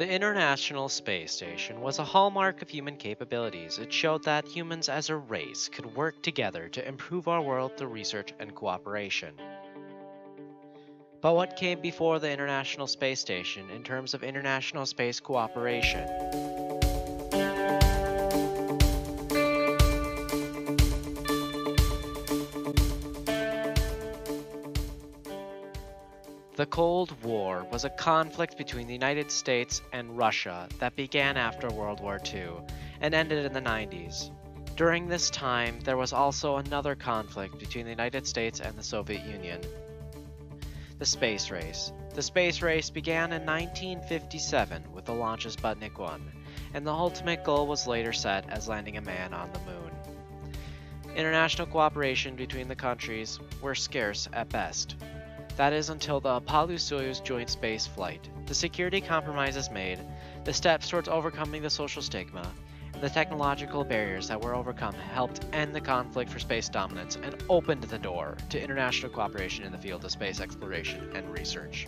The International Space Station was a hallmark of human capabilities. It showed that humans as a race could work together to improve our world through research and cooperation. But what came before the International Space Station in terms of international space cooperation? The Cold War was a conflict between the United States and Russia that began after World War II and ended in the 90s. During this time, there was also another conflict between the United States and the Soviet Union. The space race. The space race began in 1957 with the launch of Sputnik 1, and the ultimate goal was later set as landing a man on the moon. International cooperation between the countries were scarce at best. That is until the Apollo-Soyuz joint space flight. The security compromises made, the steps towards overcoming the social stigma, and the technological barriers that were overcome helped end the conflict for space dominance and opened the door to international cooperation in the field of space exploration and research.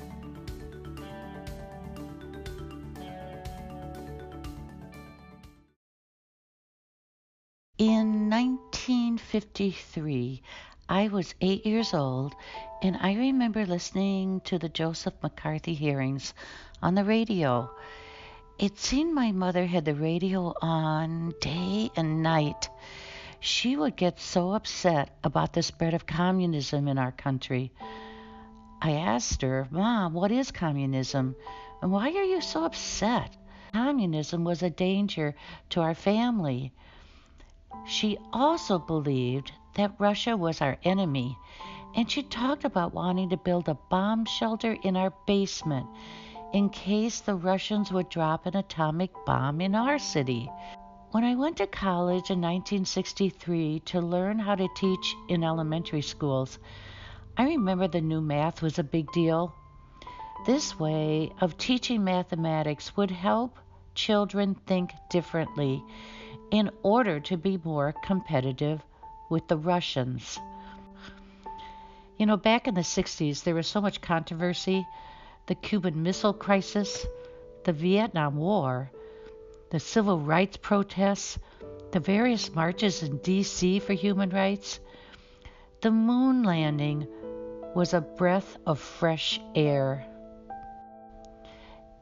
In 1953, I was 8 years old, and I remember listening to the Joseph McCarthy hearings on the radio. It seemed my mother had the radio on day and night. She would get so upset about the spread of communism in our country. I asked her, "Mom, what is communism? And why are you so upset?" Communism was a danger to our family. She also believed that Russia was our enemy, and she talked about wanting to build a bomb shelter in our basement in case the Russians would drop an atomic bomb in our city. When I went to college in 1963 to learn how to teach in elementary schools, I remember the new math was a big deal. This way of teaching mathematics would help children think differently in order to be more competitive with the Russians. You know, back in the 60s, there was so much controversy. The Cuban Missile Crisis, the Vietnam War, the civil rights protests, the various marches in D.C. for human rights. The moon landing was a breath of fresh air.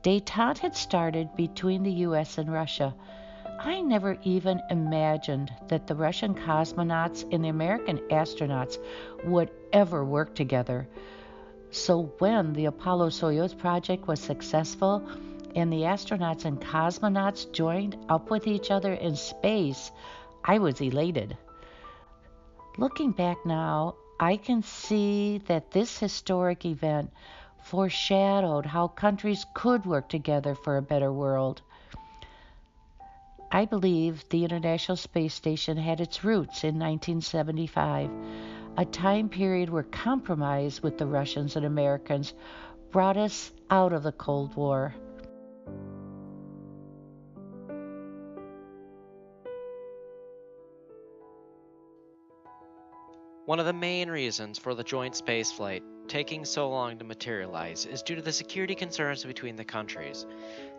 Détente had started between the U.S. and Russia. I never even imagined that the Russian cosmonauts and the American astronauts would ever work together. So when the Apollo-Soyuz project was successful and the astronauts and cosmonauts joined up with each other in space, I was elated. Looking back now, I can see that this historic event foreshadowed how countries could work together for a better world. I believe the International Space Station had its roots in 1975, a time period where compromise with the Russians and Americans brought us out of the Cold War. One of the main reasons for the joint spaceflight taking so long to materialize is due to the security concerns between the countries.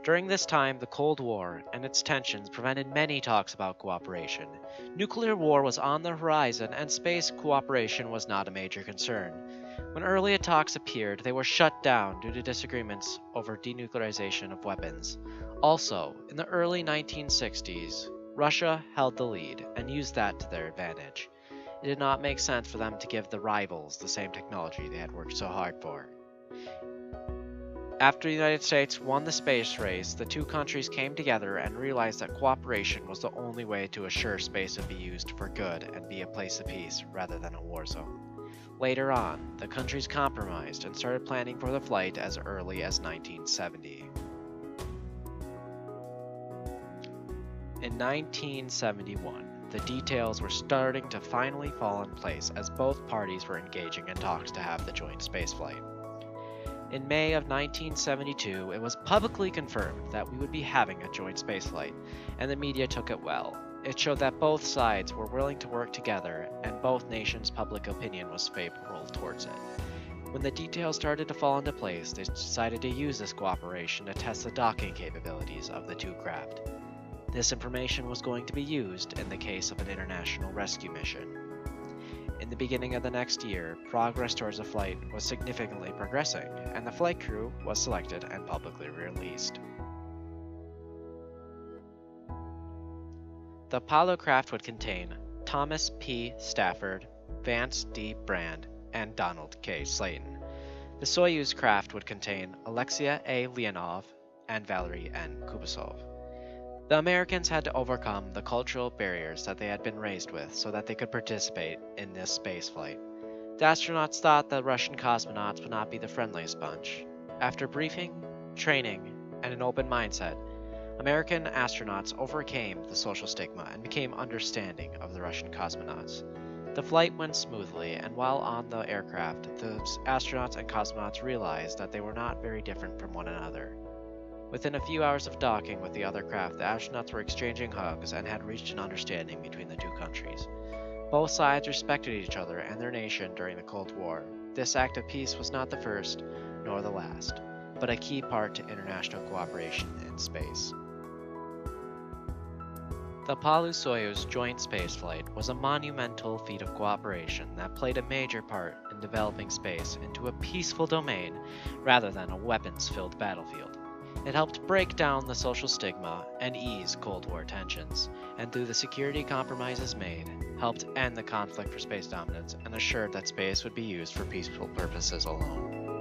During this time, the Cold War and its tensions prevented many talks about cooperation. Nuclear war was on the horizon, and space cooperation was not a major concern. When early talks appeared, they were shut down due to disagreements over denuclearization of weapons. Also, in the early 1960s, Russia held the lead and used that to their advantage. It did not make sense for them to give the rivals the same technology they had worked so hard for. After the United States won the space race, the two countries came together and realized that cooperation was the only way to assure space would be used for good and be a place of peace rather than a war zone. Later on, the countries compromised and started planning for the flight as early as 1970. In 1971, the details were starting to finally fall in place as both parties were engaging in talks to have the joint spaceflight. In May of 1972, it was publicly confirmed that we would be having a joint spaceflight, and the media took it well. It showed that both sides were willing to work together, and both nations' public opinion was favorable towards it. When the details started to fall into place, they decided to use this cooperation to test the docking capabilities of the two craft. This information was going to be used in the case of an international rescue mission. In the beginning of the next year, progress towards the flight was significantly progressing, and the flight crew was selected and publicly released. The Apollo craft would contain Thomas P. Stafford, Vance D. Brand, and Donald K. Slayton. The Soyuz craft would contain Alexei A. Leonov and Valery N. Kubasov. The Americans had to overcome the cultural barriers that they had been raised with so that they could participate in this spaceflight. The astronauts thought the Russian cosmonauts would not be the friendliest bunch. After briefing, training, and an open mindset, American astronauts overcame the social stigma and became understanding of the Russian cosmonauts. The flight went smoothly, and while on the aircraft, the astronauts and cosmonauts realized that they were not very different from one another. Within a few hours of docking with the other craft, the astronauts were exchanging hugs and had reached an understanding between the two countries. Both sides respected each other and their nation during the Cold War. This act of peace was not the first, nor the last, but a key part to international cooperation in space. The Apollo-Soyuz joint spaceflight was a monumental feat of cooperation that played a major part in developing space into a peaceful domain rather than a weapons-filled battlefield. It helped break down the social stigma and ease Cold War tensions, and through the security compromises made, helped end the conflict for space dominance and assured that space would be used for peaceful purposes alone.